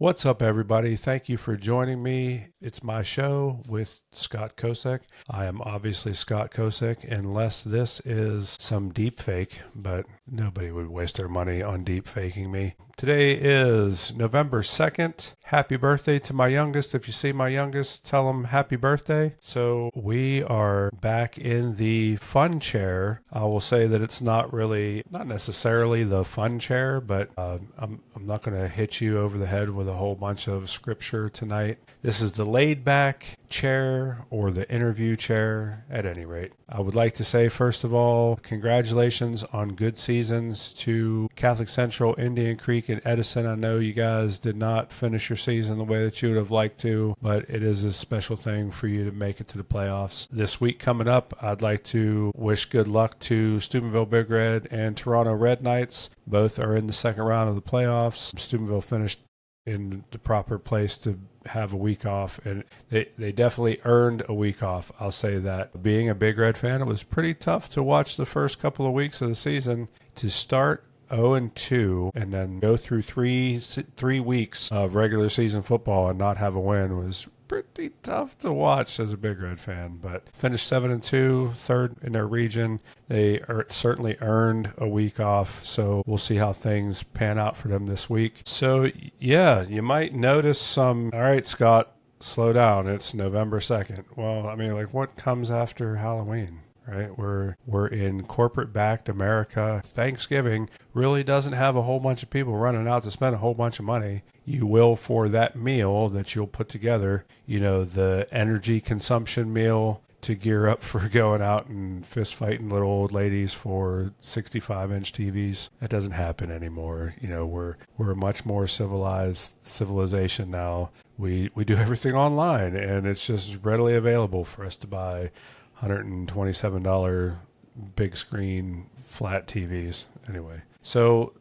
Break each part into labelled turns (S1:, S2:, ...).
S1: What's up, everybody? Thank you for joining me. It's my show with Scott Kosek. I am obviously Scott Kosek, unless this is some deep fake, but nobody would waste their money on deep faking me. Today is November 2nd. Happy birthday to my youngest. If you see my youngest, tell him happy birthday. So we are back in the fun chair. I will say that it's not necessarily the fun chair, but I'm not going to hit you over the head with a whole bunch of scripture tonight. This is the laid back chair or the interview chair at any rate. I would like to say, first of all, congratulations on good seasons to Catholic Central, Indian Creek, and Edison. I know you guys did not finish your season the way that you would have liked to, but it is a special thing for you to make it to the playoffs. This week coming up, I'd like to wish good luck to Steubenville Big Red and Toronto Red Knights. Both are in the second round of the playoffs. Steubenville finished in the proper place to have a week off, and they definitely earned a week off. I'll say that. Being a Big Red fan, it was pretty tough to watch the first couple of weeks of the season. To start 0-2 and then go through three weeks of regular season football and not have a win was pretty tough to watch as a Big Red fan. But finished 7-2, third in their region. They certainly earned a week off, so we'll see how things pan out for them this week. So yeah, you might notice some, all right, Scott, slow down, it's November 2nd. Well, I mean, like, what comes after Halloween? Right, we're in corporate-backed America. Thanksgiving really doesn't have a whole bunch of people running out to spend a whole bunch of money. You will for that meal that you'll put together, the energy consumption meal to gear up for going out and fist fighting little old ladies for 65-inch TVs. That doesn't happen anymore. We're a much more civilization now. We do everything online, and it's just readily available for us to buy $127 big screen flat TVs. Anyway, so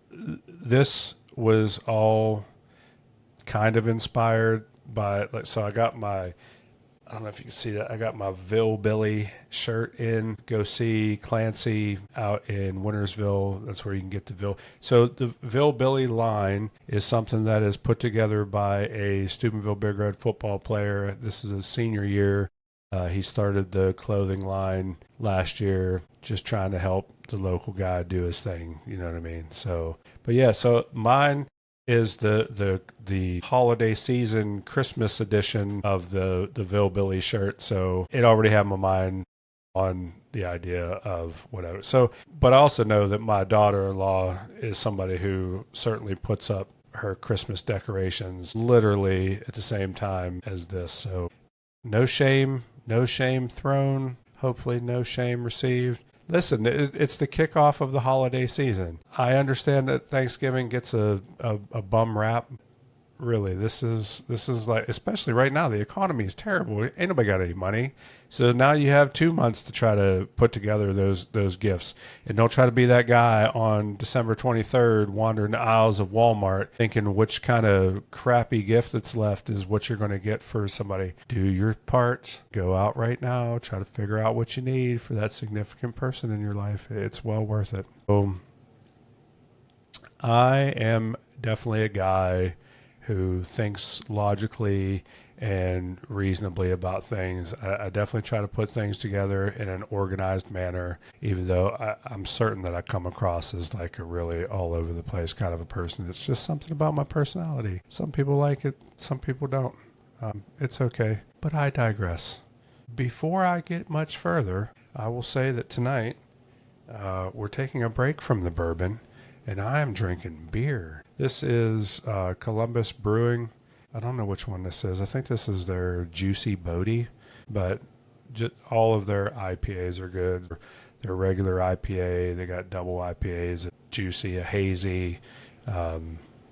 S1: this was all kind of inspired by, so I got I don't know if you can see that, I got my Ville Billy shirt in. Go see Clancy out in Wintersville. That's where you can get the Ville. So the Ville Billy line is something that is put together by a Steubenville Big Red football player. This is his senior year. He started the clothing line last year, just trying to help the local guy do his thing. You know what I mean? So, but yeah, so mine is the holiday season Christmas edition of the Ville Billy shirt. So it already had my mind on the idea of whatever. So, but I also know that my daughter-in-law is somebody who certainly puts up her Christmas decorations literally at the same time as this. So no shame thrown, hopefully no shame received. Listen, it's the kickoff of the holiday season. I understand that Thanksgiving gets a bum rap. Really, this is like, especially right now, the economy is terrible. Ain't nobody got any money. So now you have 2 months to try to put together those gifts. And don't try to be that guy on December 23rd wandering the aisles of Walmart thinking which kind of crappy gift that's left is what you're going to get for somebody. Do your part. Go out right now. Try to figure out what you need for that significant person in your life. It's well worth it. So I am definitely a guy who thinks logically and reasonably about things. I definitely try to put things together in an organized manner, even though I'm certain that I come across as like a really all over the place kind of a person. It's just something about my personality. Some people like it, some people don't. It's okay, but I digress. Before I get much further, I will say that tonight we're taking a break from the bourbon, and I am drinking beer. This is Columbus Brewing. I don't know which one this is. I think this is their Juicy Bodie, but all of their IPAs are good. Their regular IPA, they got double IPAs, a juicy, a hazy. I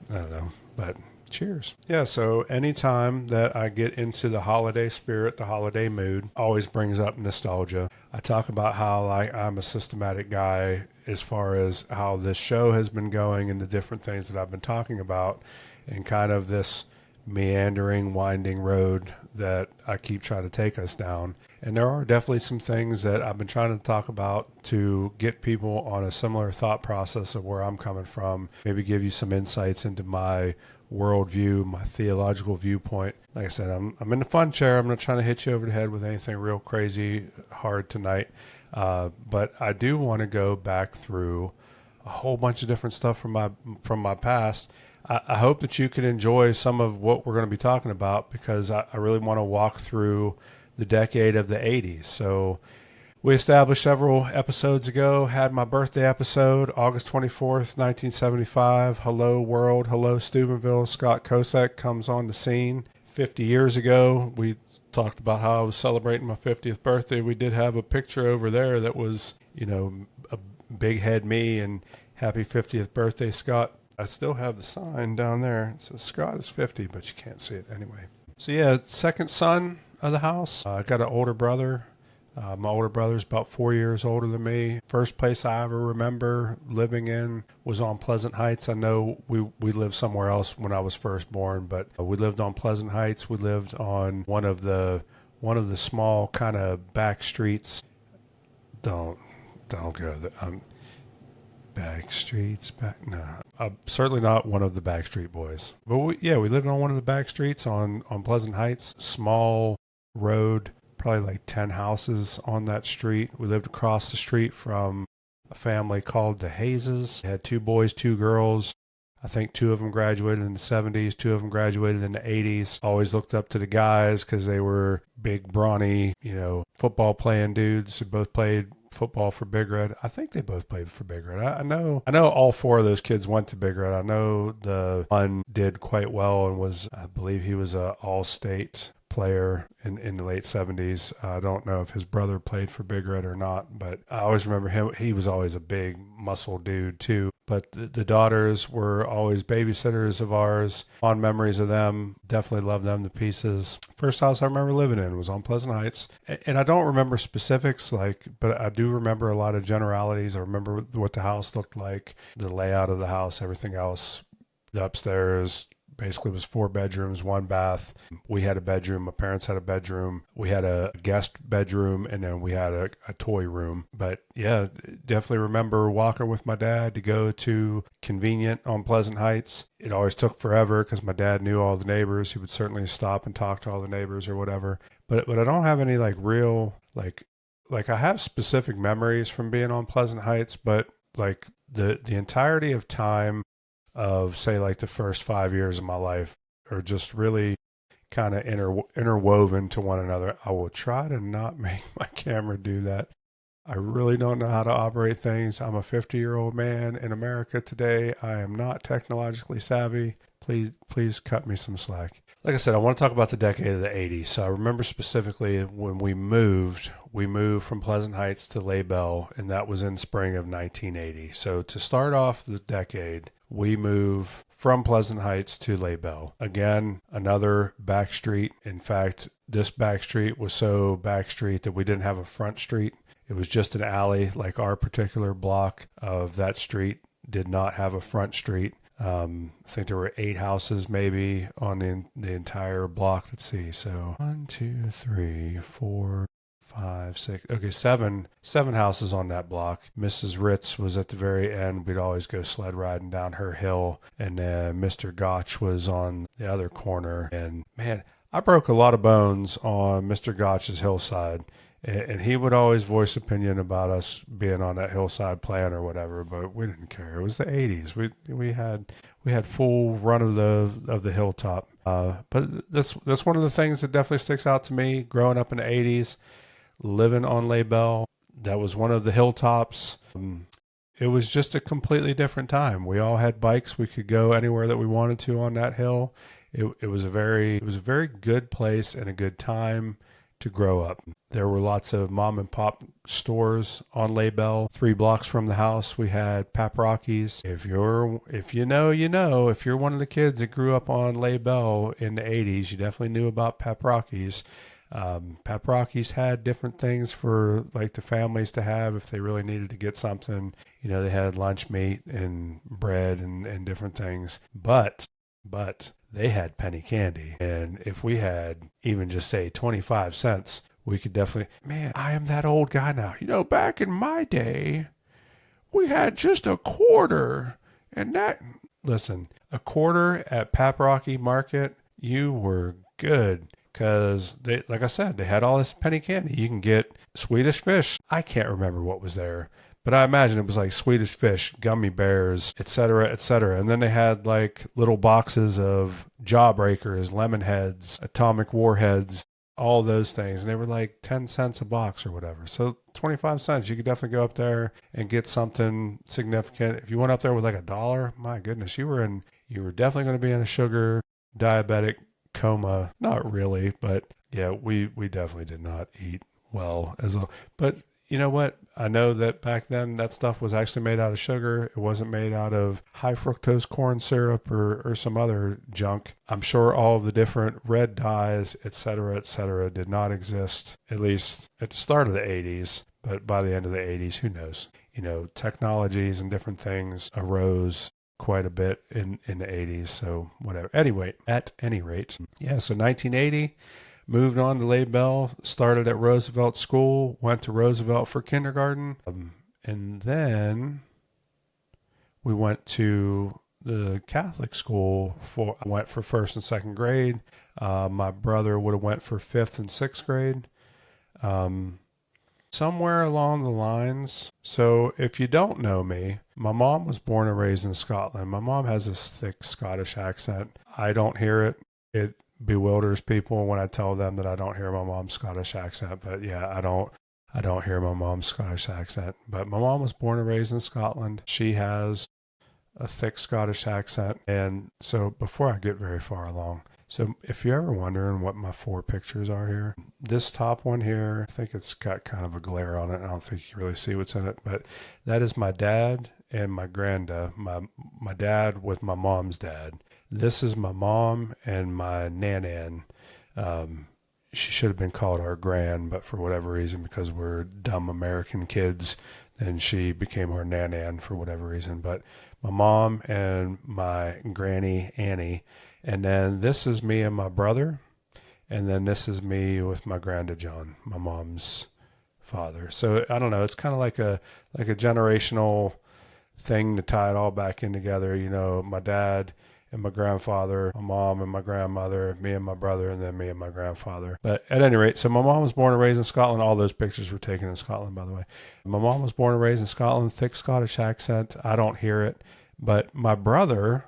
S1: don't know, but cheers. Yeah, so anytime that I get into the holiday spirit, the holiday mood, always brings up nostalgia. I talk about how I'm a systematic guy as far as how this show has been going and the different things that I've been talking about, and kind of this meandering, winding road that I keep trying to take us down. And there are definitely some things that I've been trying to talk about to get people on a similar thought process of where I'm coming from, maybe give you some insights into my worldview, my theological viewpoint. Like I said, I'm in the fun chair. I'm not trying to hit you over the head with anything real crazy hard tonight. But I do want to go back through a whole bunch of different stuff from my past. I hope that you can enjoy some of what we're going to be talking about, because I really want to walk through the decade of the 80s. So we established several episodes ago, had my birthday episode, August 24th, 1975. Hello world, hello Steubenville. Scott Kosek comes on the scene. 50 years ago, we talked about how I was celebrating my 50th birthday. We did have a picture over there that was, a big head me and happy 50th birthday, Scott. I still have the sign down there. It says Scott is 50, but you can't see it anyway. So yeah, second son of the house. I got an older brother. My older brother's about 4 years older than me. First place I ever remember living in was on Pleasant Heights. I know we lived somewhere else when I was first born, but we lived on Pleasant Heights. We lived on one of the small kind of back streets. Don't go there. Back streets, no. Certainly not one of the Backstreet Boys. But we lived on one of the back streets on Pleasant Heights. Small road, probably like 10 houses on that street. We lived across the street from a family called the Hazes. They had 2 boys, 2 girls. I think 2 of them graduated in the 70s, 2 of them graduated in the 80s. Always looked up to the guys because they were big, brawny, football playing dudes who both played football for Big Red. I think they both played for Big Red. I know all 4 of those kids went to Big Red. I know the one did quite well and I believe he was an all-state player in the late 70s. I don't know if his brother played for Big Red or not, but I always remember him. He was always a big muscle dude too. But the daughters were always babysitters of ours. Fond memories of them. Definitely love them to pieces. First house I remember living in was on Pleasant Heights. And I don't remember specifics, but I do remember a lot of generalities. I remember what the house looked like, the layout of the house, everything else. The upstairs basically was 4 bedrooms, 1 bath. We had a bedroom. My parents had a bedroom. We had a guest bedroom, and then we had a toy room. But yeah, definitely remember walking with my dad to go to Convenient on Pleasant Heights. It always took forever because my dad knew all the neighbors. He would certainly stop and talk to all the neighbors or whatever. But I don't have any real I have specific memories from being on Pleasant Heights, but the entirety of time of say the first 5 years of my life are just really kind of interwoven to one another. I will try to not make my camera do that. I really don't know how to operate things. I'm a 50-year-old man in America today. I am not technologically savvy. Please cut me some slack. Like I said, I want to talk about the decade of the 80s. So I remember specifically when we moved from Pleasant Heights to Les Belles, and that was in spring of 1980. So to start off the decade, we move from Pleasant Heights to Les Belles. Again, another back street. In fact, this back street was so back street that we didn't have a front street. It was just an alley. Our particular block of that street did not have a front street. I think there were 8 houses maybe on the entire block. Let's see. So 1, 2, 3, 4, 5, 6. Okay, seven houses on that block. Mrs. Ritz was at the very end. We'd always go sled riding down her hill. And then Mr. Gotch was on the other corner. And man, I broke a lot of bones on Mr. Gotch's hillside. And he would always voice opinion about us being on that hillside playing or whatever, but we didn't care. It was the 80s. We had full run of the hilltop. But that's one of the things that definitely sticks out to me. Growing up in the 80s, living on Les Belles, that was one of the hilltops. It was just a completely different time. We all had bikes. We could go anywhere that we wanted to on that hill. It was a very good place and a good time to grow up. There were lots of mom and pop stores on Les Belles. 3 blocks from the house, we had Paprocki's. If you know, you know. If you're one of the kids that grew up on Les Belles in the 80s, you definitely knew about Paprocki's. Paprocki's had different things for the families to have if they really needed to get something. They had lunch meat and bread and different things. But they had penny candy. And if we had even just say 25 cents, we could definitely, man, I am that old guy now. Back in my day, we had just a quarter, and that listen, a quarter at Paprocki Market, you were good. Because they, like I said, they had all this penny candy. You can get Swedish Fish. I can't remember what was there, but I imagine it was like Swedish Fish, gummy bears, etc., etc. And then they had like little boxes of Jawbreakers, lemon heads, atomic warheads, all those things. And they were like 10 cents a box or whatever. So 25 cents, you could definitely go up there and get something significant. If you went up there with like $1, my goodness, you were definitely going to be in a sugar diabetic coma. Not really, but yeah, we definitely did not eat well but you know what? I know that back then that stuff was actually made out of sugar. It wasn't made out of high fructose corn syrup or some other junk. I'm sure all of the different red dyes, et cetera, did not exist, at least at the start of the 80s. But by the end of the 80s, who knows? Technologies and different things arose quite a bit in the 80s. So whatever. Anyway, at any rate, yeah, so 1980, moved on to Laybell, started at Roosevelt School, went to Roosevelt for kindergarten, and then we went to the Catholic school I went for first and second grade. My brother would have went for fifth and sixth grade. Somewhere along the lines. So if you don't know me, my mom was born and raised in Scotland. My mom has this thick Scottish accent. I don't hear it. It bewilders people when I tell them that I don't hear my mom's Scottish accent. But yeah, I don't hear my mom's Scottish accent. But my mom was born and raised in Scotland. She has a thick Scottish accent. And so before I get very far along, so if you're ever wondering what my 4 pictures are here, this top one here, I think it's got kind of a glare on it. I don't think you can really see what's in it, but that is my dad and my granddad. My dad with my mom's dad. This is my mom and my nanan. She should have been called our gran, but for whatever reason, because we're dumb American kids, then she became our nanan for whatever reason. But my mom and my granny Annie. And then this is me and my brother. And then this is me with my granddad John, my mom's father. So I don't know. It's kind of like a generational thing to tie it all back in together. My dad and my grandfather, my mom and my grandmother, me and my brother, and then me and my grandfather. But at any rate, so my mom was born and raised in Scotland. All those pictures were taken in Scotland, by the way. My mom was born and raised in Scotland, thick Scottish accent. I don't hear it. But my brother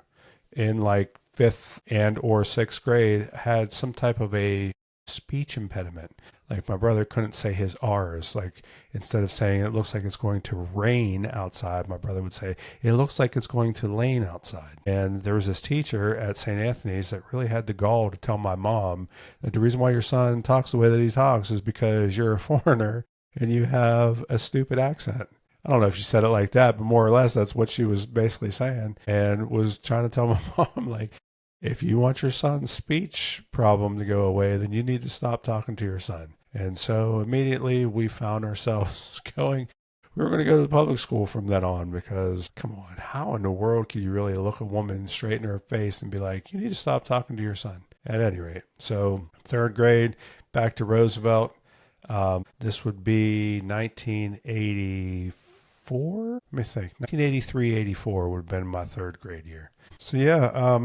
S1: in like 5th and or 6th grade had some type of a speech impediment. Like my brother couldn't say his R's. Like instead of saying it looks like it's going to rain outside, my brother would say it looks like it's going to rain outside. And there was this teacher at St. Anthony's that really had the gall to tell my mom that the reason why your son talks the way that he talks is because you're a foreigner and you have a stupid accent. I don't know if she said it like that, but more or less that's what she was basically saying, and was trying to tell my mom, like, if you want your son's speech problem to go away, then you need to stop talking to your son. And so immediately we found ourselves we were going to go to the public school from then on, because come on, how in the world could you really look a woman straight in her face and be like, you need to stop talking to your son? At any rate, so 3rd grade, back to Roosevelt. This would be 1984. Let me think. 1983, 84 would have been my 3rd grade year. So yeah,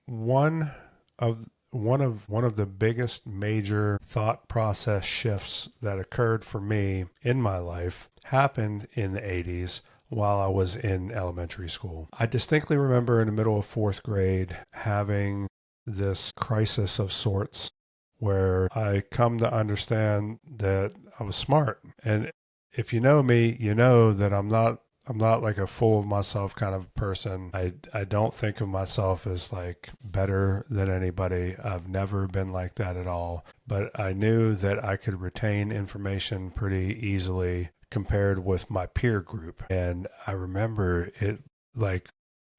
S1: one of the biggest major thought process shifts that occurred for me in my life happened in the 80s while I was in elementary school. I distinctly remember in the middle of 4th grade having this crisis of sorts where I come to understand that I was smart. And if you know me, you know that I'm not like a full of myself kind of person. I don't think of myself as like better than anybody. I've never been like that at all. But I knew that I could retain information pretty easily compared with my peer group. And I remember it, like,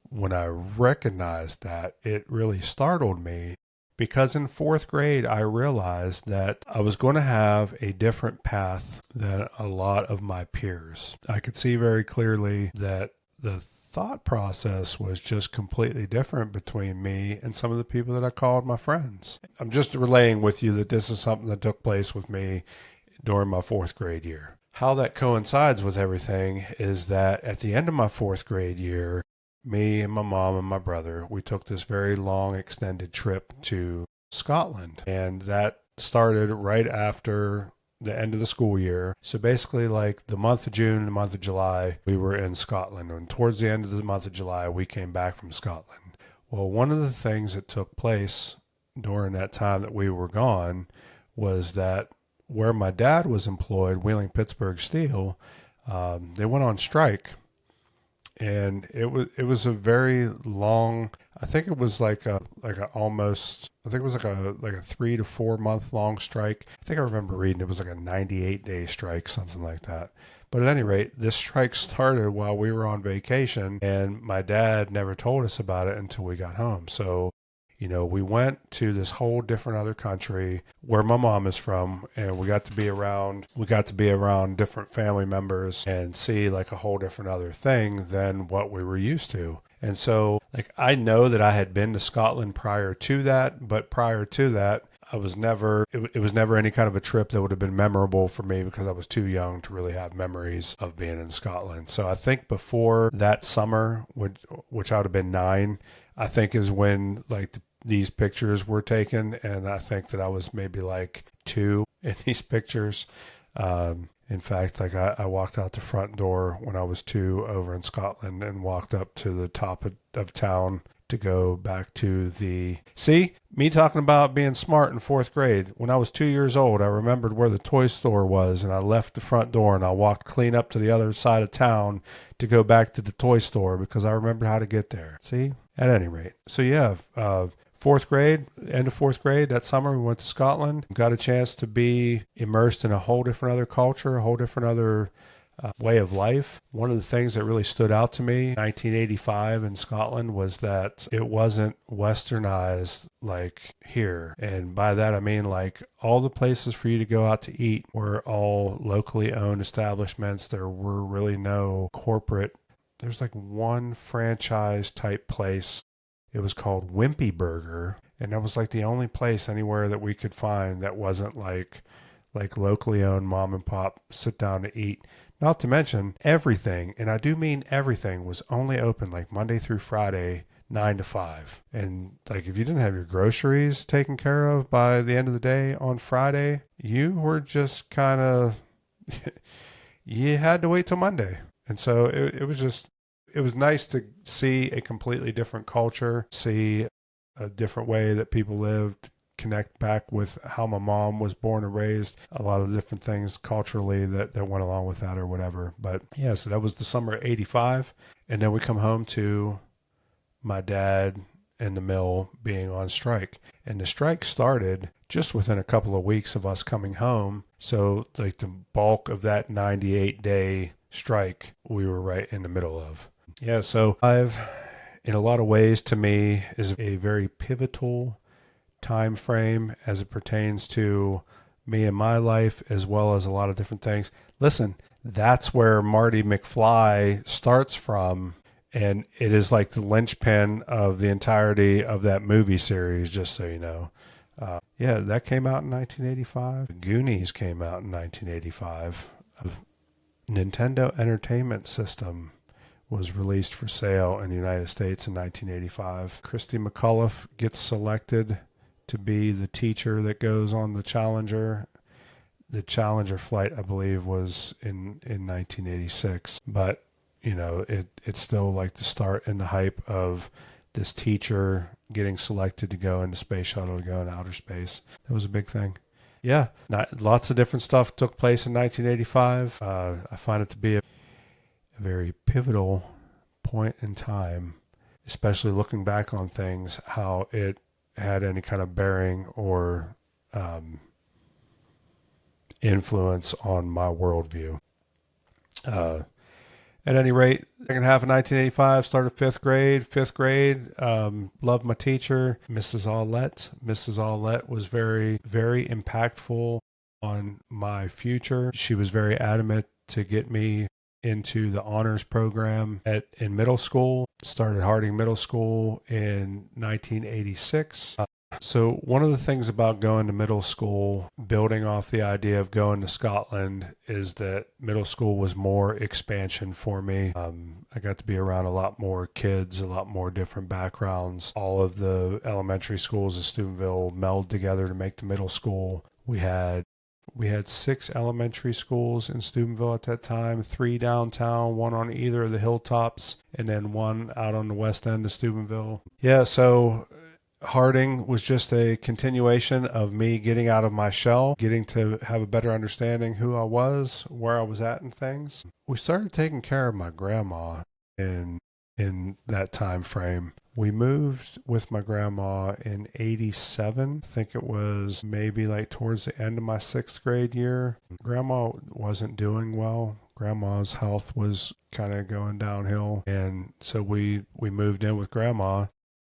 S1: when I recognized that, it really startled me. Because in 4th grade, I realized that I was going to have a different path than a lot of my peers. I could see very clearly that the thought process was just completely different between me and some of the people that I called my friends. I'm just relaying with you that this is something that took place with me during my 4th grade year. How that coincides with everything is that at the end of my 4th grade year, me and my mom and my brother, we took this very long extended trip to Scotland. And that started right after the end of the school year. So basically, like the month of June and the month of July, we were in Scotland. And towards the end of the month of July, we came back from Scotland. Well, one of the things that took place during that time that we were gone was that where my dad was employed, Wheeling Pittsburgh Steel, they went on strike. And it was a very long. I think it was like a almost. I think it was like a 3 to 4 month long strike. I think I remember reading it was like a 98-day strike, something like that. But at any rate, this strike started while we were on vacation, and my dad never told us about it until we got home. So, we went to this whole different other country where my mom is from, and we got to be around different family members and see like a whole different other thing than what we were used to. And so, like, I know that I had been to Scotland prior to that, but prior to that, it was never any kind of a trip that would have been memorable for me because I was too young to really have memories of being in Scotland. So I think before that summer, which I would have been 9, I think is when like these pictures were taken. And I think that I was maybe like 2 in these pictures. In fact, like I walked out the front door when I was 2 over in Scotland and walked up to the top of town to go back to see, me talking about being smart in 4th grade. When I was 2 years old, I remembered where the toy store was, and I left the front door and I walked clean up to the other side of town to go back to the toy store because I remembered how to get there. See, at any rate. So yeah, 4th grade, end of 4th grade, that summer we went to Scotland, got a chance to be immersed in a whole different other culture, a whole different other way of life. One of the things that really stood out to me in 1985 in Scotland was that it wasn't westernized like here. And by that, I mean like all the places for you to go out to eat were all locally owned establishments. There were really no corporate. There's like one franchise type place. It was called Wimpy Burger. And that was like the only place anywhere that we could find that wasn't like locally owned mom and pop sit down to eat. Not to mention everything, and I do mean everything, was only open like Monday through Friday, 9 to 5. And like if you didn't have your groceries taken care of by the end of the day on Friday, you were just kind of, you had to wait till Monday. And so it was nice to see a completely different culture, see a different way that people lived, connect back with how my mom was born and raised, a lot of different things culturally that went along with that or whatever. But yeah, so that was the summer of 85. And then we come home to my dad and the mill being on strike. And the strike started just within a couple of weeks of us coming home. So like the bulk of that 98-day strike, we were right in the middle of. Yeah, so in a lot of ways to me is a very pivotal time frame as it pertains to me and my life, as well as a lot of different things. Listen, that's where Marty McFly starts from, and it is like the linchpin of the entirety of that movie series, just so you know. Yeah, that came out in 1985. The Goonies came out in 1985. A Nintendo Entertainment System was released for sale in the United States in 1985. Christy McAuliffe gets selected to be the teacher that goes on the Challenger. The Challenger flight, I believe, was in 1986. But, it's still like the start and the hype of this teacher getting selected to go in the space shuttle, to go in outer space. That was a big thing. Yeah, lots of different stuff took place in 1985. I find it to be a very pivotal point in time, especially looking back on things, how it had any kind of bearing or influence on my worldview. At any rate, second half of 1985, started 5th grade. 5th grade, loved my teacher, Mrs. Aulette. Mrs. Aulette was very, very impactful on my future. She was very adamant to get me into the honors program in middle school. Started Harding Middle School in 1986. So, one of the things about going to middle school, building off the idea of going to Scotland, is that middle school was more expansion for me. I got to be around a lot more kids, a lot more different backgrounds. All of the elementary schools in Steubenville melded together to make the middle school. We had 6 elementary schools in Steubenville at that time, 3 downtown, 1 on either of the hilltops, and then 1 out on the west end of Steubenville. Yeah, so Harding was just a continuation of me getting out of my shell, getting to have a better understanding who I was, where I was at and things. We started taking care of my grandma in that time frame. We moved with my grandma in 87. I think it was maybe like towards the end of my 6th grade year. Grandma wasn't doing well. Grandma's health was kind of going downhill. And so we moved in with grandma.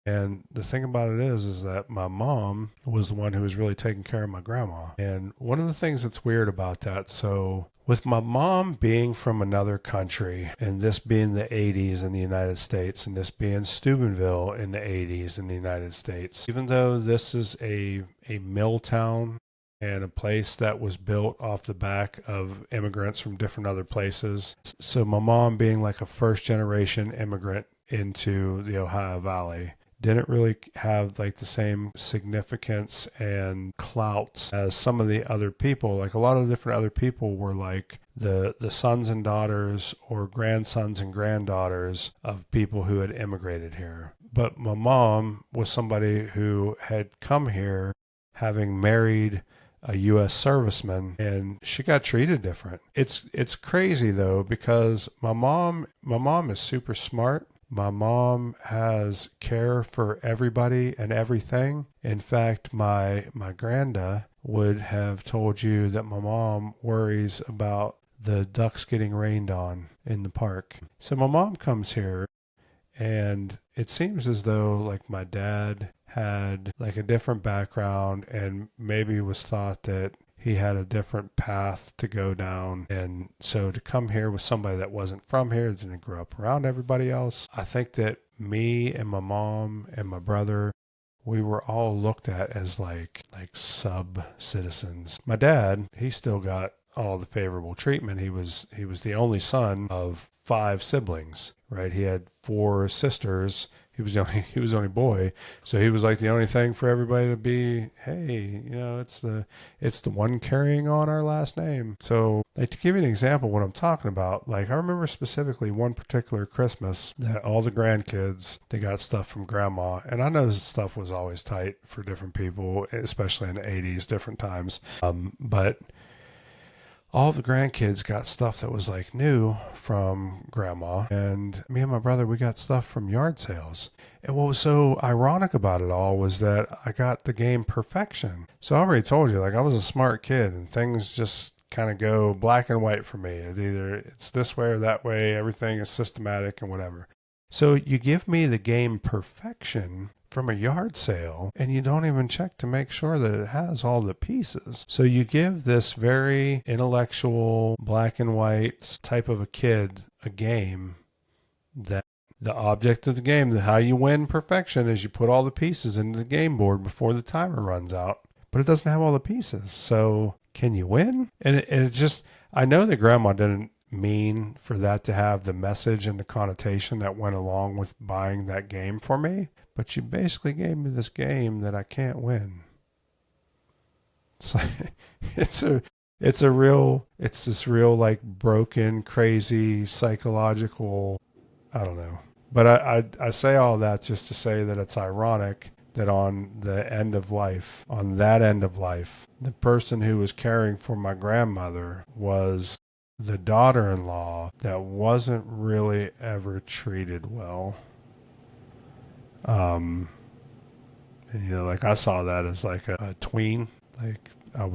S1: And the thing about it is that my mom was the one who was really taking care of my grandma. And one of the things that's weird about that, so with my mom being from another country, and this being the 80s in the United States, and this being Steubenville in the 80s in the United States, even though this is a mill town and a place that was built off the back of immigrants from different other places, so my mom being like a first generation immigrant into the Ohio Valley, didn't really have like the same significance and clout as some of the other people. Like a lot of different other people were like the sons and daughters or grandsons and granddaughters of people who had immigrated here. But my mom was somebody who had come here having married a U.S. serviceman, and she got treated different. It's crazy though, because my mom is super smart. My mom has care for everybody and everything. In fact, my granda would have told you that my mom worries about the ducks getting rained on in the park. So my mom comes here, and it seems as though like my dad had like a different background and maybe was thought that he had a different path to go down. And so to come here with somebody that wasn't from here, that didn't grow up around everybody else, I think that me and my mom and my brother, we were all looked at as like sub citizens. My dad, he still got all the favorable treatment. He was the only son of 5 siblings, right? He had 4 sisters. He was the only boy, so he was like the only thing for everybody to be, hey, it's the one carrying on our last name. So like, to give you an example of what I'm talking about, like I remember specifically one particular Christmas that all the grandkids, they got stuff from grandma, and I know this stuff was always tight for different people, especially in the 80s, different times, but all the grandkids got stuff that was like new from grandma, and me and my brother, we got stuff from yard sales. And what was so ironic about it all was that I got the game Perfection. So I already told you, like I was a smart kid, and things just kind of go black and white for me. It's this way or that way. Everything is systematic and whatever. So you give me the game Perfection from a yard sale, and you don't even check to make sure that it has all the pieces. So you give this very intellectual, black and white type of a kid a game that the object of the game, how you win perfection, is you put all the pieces into the game board before the timer runs out. But it doesn't have all the pieces. So can you win? And it just, I know that grandma didn't mean for that to have the message and the connotation that went along with buying that game for me, but you basically gave me this game that I can't win. It's like, it's this real like broken, crazy, psychological, I don't know. But I say all that just to say that it's ironic that on that end of life, the person who was caring for my grandmother was the daughter-in-law that wasn't really ever treated well. And, like I saw that as like a tween. Like I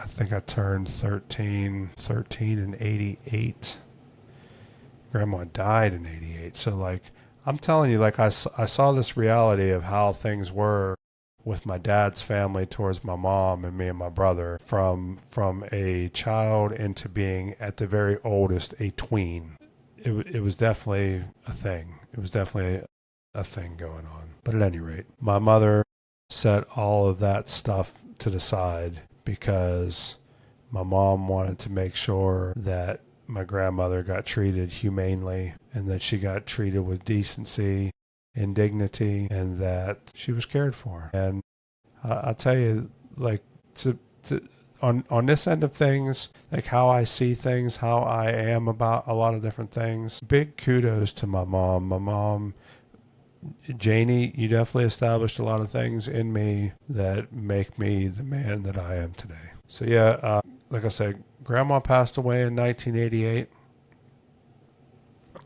S1: think I turned 13 in 88. Grandma died in 88. So like, I'm telling you, like I saw this reality of how things were with my dad's family towards my mom and me and my brother from a child into being at the very oldest a tween. It was definitely a thing. It was definitely a thing going on. But at any rate, my mother set all of that stuff to the side because my mom wanted to make sure that my grandmother got treated humanely and that she got treated with decency and dignity and that she was cared for. And I'll tell you, like, on this end of things, like how I see things, how I am about a lot of different things, big kudos to my mom. My mom, Janie, you definitely established a lot of things in me that make me the man that I am today. So yeah, like I said, Grandma passed away in 1988.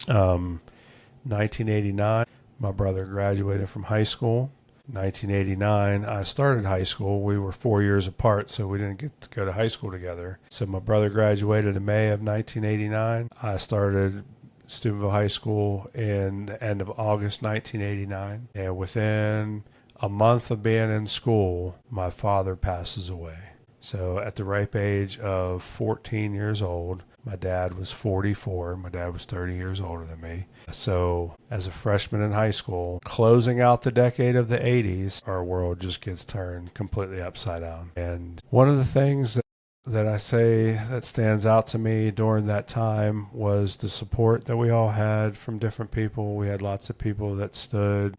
S1: 1989, my brother graduated from high school. 1989, I started high school. We were 4 years apart, so we didn't get to go to high school together. So my brother graduated in May of 1989. I started Steubenville High School in the end of August 1989. And within a month of being in school, my father passes away. So at the ripe age of 14 years old, my dad was 44. My dad was 30 years older than me. So as a freshman in high school, closing out the decade of the 80s, our world just gets turned completely upside down. And one of the things that I say that stands out to me during that time was the support that we all had from different people. We had lots of people that stood,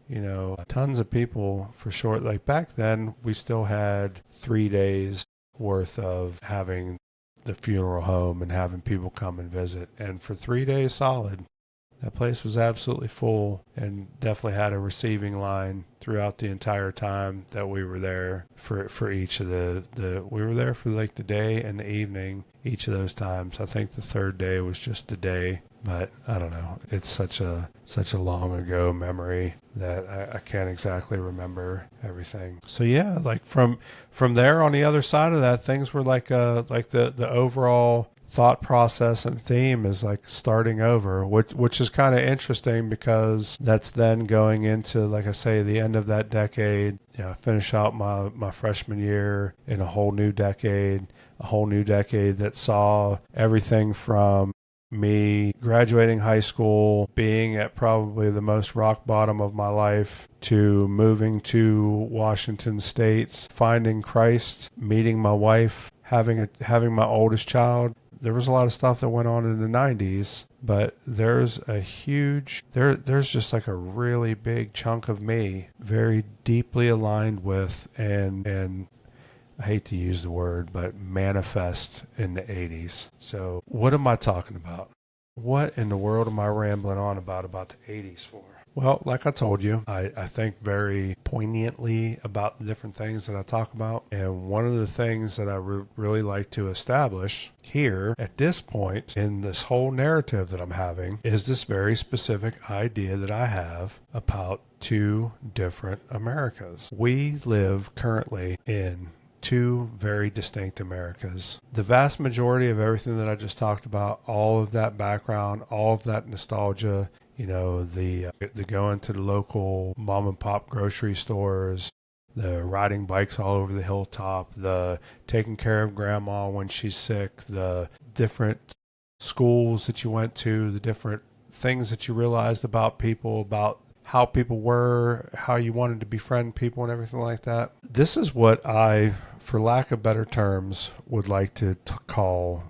S1: tons of people for short. Like back then, we still had 3 days worth of having the funeral home and having people come and visit. And for 3 days solid, that place was absolutely full and definitely had a receiving line throughout the entire time that we were there for each of we were there for like the day and the evening, each of those times. I think the third day was just the day, but I don't know. It's such a long ago memory that I can't exactly remember everything. So yeah, like from there on the other side of that, things were like the overall thought process and theme is like starting over, which is kind of interesting because that's then going into, like I say, the end of that decade. Finish out my freshman year in a whole new decade that saw everything from me graduating high school, being at probably the most rock bottom of my life, to moving to Washington State, finding Christ, meeting my wife, having my oldest child. There was a lot of stuff that went on in the 90s, but there's just like a really big chunk of me very deeply aligned with and I hate to use the word, but manifest in the 80s. So what am I talking about? What in the world am I rambling on about the 80s for? Well, like I told you, I think very poignantly about the different things that I talk about. And one of the things that I really like to establish here at this point in this whole narrative that I'm having is this very specific idea that I have about two different Americas. We live currently in two very distinct Americas. The vast majority of everything that I just talked about, all of that background, all of that nostalgia, the going to the local mom and pop grocery stores, the riding bikes all over the hilltop, the taking care of grandma when she's sick, the different schools that you went to, the different things that you realized about people, about how people were, how you wanted to befriend people and everything like that. This is what I, for lack of better terms, would like to call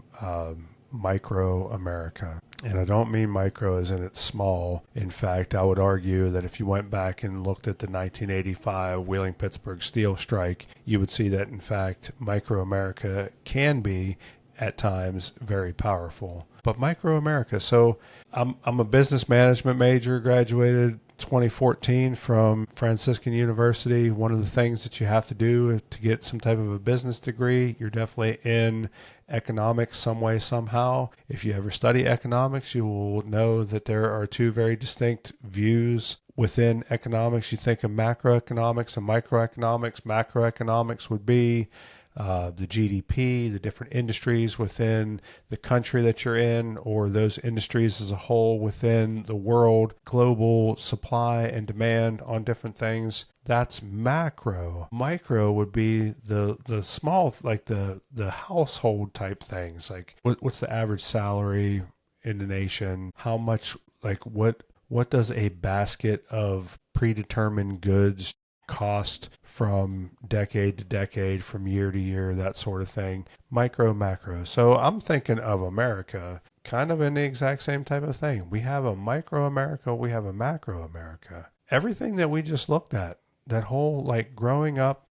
S1: micro America. And I don't mean micro as in it's small. In fact, I would argue that if you went back and looked at the 1985 Wheeling-Pittsburgh steel strike, you would see that, in fact, micro America can be, at times, very powerful. But micro America. So I'm a business management major, graduated 2014 from Franciscan University. One of the things that you have to do to get some type of a business degree, you're definitely in economics some way, somehow. If you ever study economics, you will know that there are two very distinct views within economics. You think of macroeconomics and microeconomics. Macroeconomics would be the GDP, the different industries within the country that you're in, or those industries as a whole within the world, global supply and demand on different things. That's macro. Micro would be the small, like the household type things, like what's the average salary in the nation? How much, like what does a basket of predetermined goods cost from decade to decade, from year to year, that sort of thing. Micro, macro. So I'm thinking of America kind of in the exact same type of thing. We have a micro America, we have a macro America. Everything that we just looked at, that whole like growing up,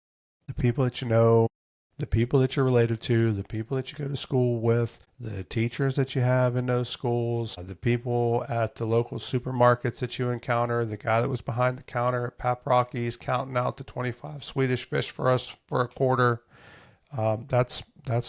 S1: the people that you know, the people that you're related to, the people that you go to school with, the teachers that you have in those schools, the people at the local supermarkets that you encounter, the guy that was behind the counter at Pap Rocky's counting out the 25 Swedish fish for us for a quarter. That's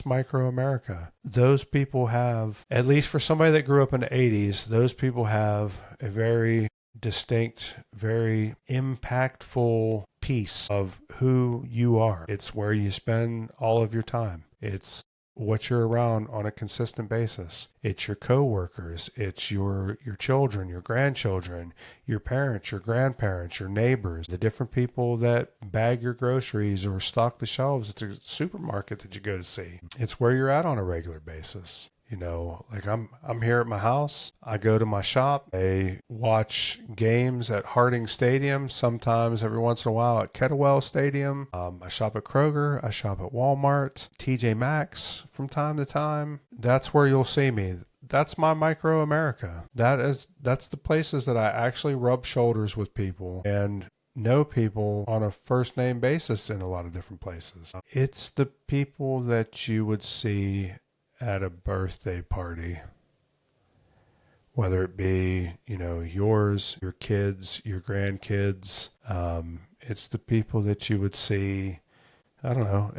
S1: micro America. Those people have, at least for somebody that grew up in the 80s, those people have a very distinct, very impactful piece of who you are. It's where you spend all of your time. It's what you're around on a consistent basis. It's your coworkers, it's your children, your grandchildren, your parents, your grandparents, your neighbors, the different people that bag your groceries or stock the shelves at the supermarket that you go to see. It's where you're at on a regular basis. You know, like I'm here at my house. I go to my shop. I watch games at Harding Stadium. Sometimes, every once in a while, at Kettlewell Stadium. I shop at Kroger. I shop at Walmart, TJ Maxx from time to time. That's where you'll see me. That's my micro America. That's the places that I actually rub shoulders with people and know people on a first name basis in a lot of different places. It's the people that you would see at a birthday party, whether it be, you know, yours, your kids, your grandkids. It's the people that you would see. I don't know.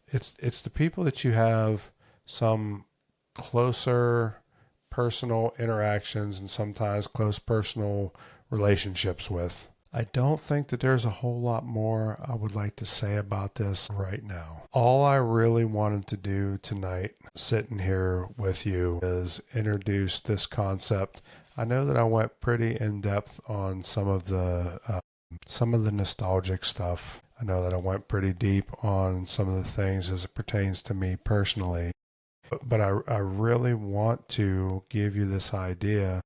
S1: It's the people that you have some closer personal interactions and sometimes close personal relationships with. I don't think that there's a whole lot more I would like to say about this right now. All I really wanted to do tonight, sitting here with you, is introduce this concept. I know that I went pretty in depth on some of the nostalgic stuff. I know that I went pretty deep on some of the things as it pertains to me personally. But I really want to give you this idea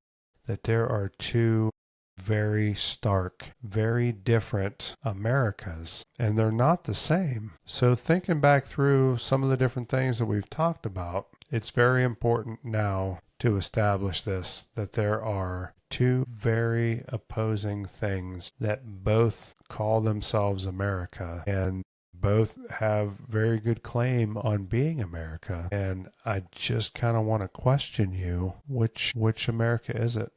S1: that there are two very stark, very different Americas, and they're not the same. So thinking back through some of the different things that we've talked about, it's very important now to establish this, that there are two very opposing things that both call themselves America and both have very good claim on being America. And I just kind of want to question you, which America is it?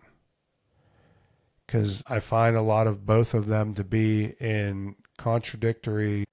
S1: Because I find a lot of both of them to be in contrary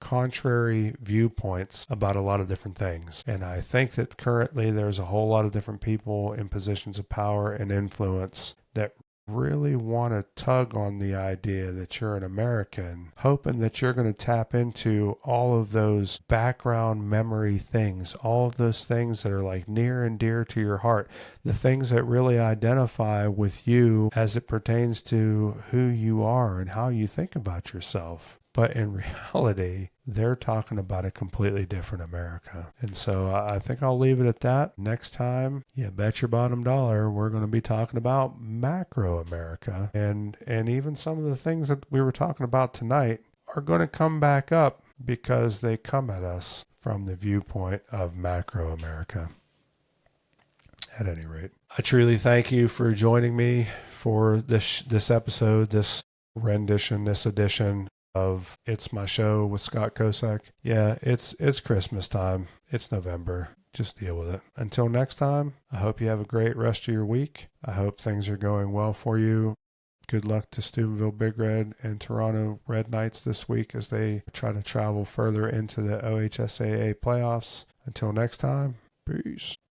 S1: viewpoints about a lot of different things. And I think that currently there's a whole lot of different people in positions of power and influence that really want to tug on the idea that you're an American, hoping that you're going to tap into all of those background memory things, all of those things that are like near and dear to your heart, the things that really identify with you as it pertains to who you are and how you think about yourself. But in reality, they're talking about a completely different America. And so I think I'll leave it at that. Next time, you bet your bottom dollar, we're going to be talking about macro America. And even some of the things that we were talking about tonight are going to come back up because they come at us from the viewpoint of macro America. At any rate, I truly thank you for joining me for this episode, this rendition, this edition of It's My Show with Scott Kosek. Yeah, it's Christmas time. It's November. Just deal with it. Until next time, I hope you have a great rest of your week. I hope things are going well for you. Good luck to Steubenville Big Red and Toronto Red Knights this week as they try to travel further into the OHSAA playoffs. Until next time, peace.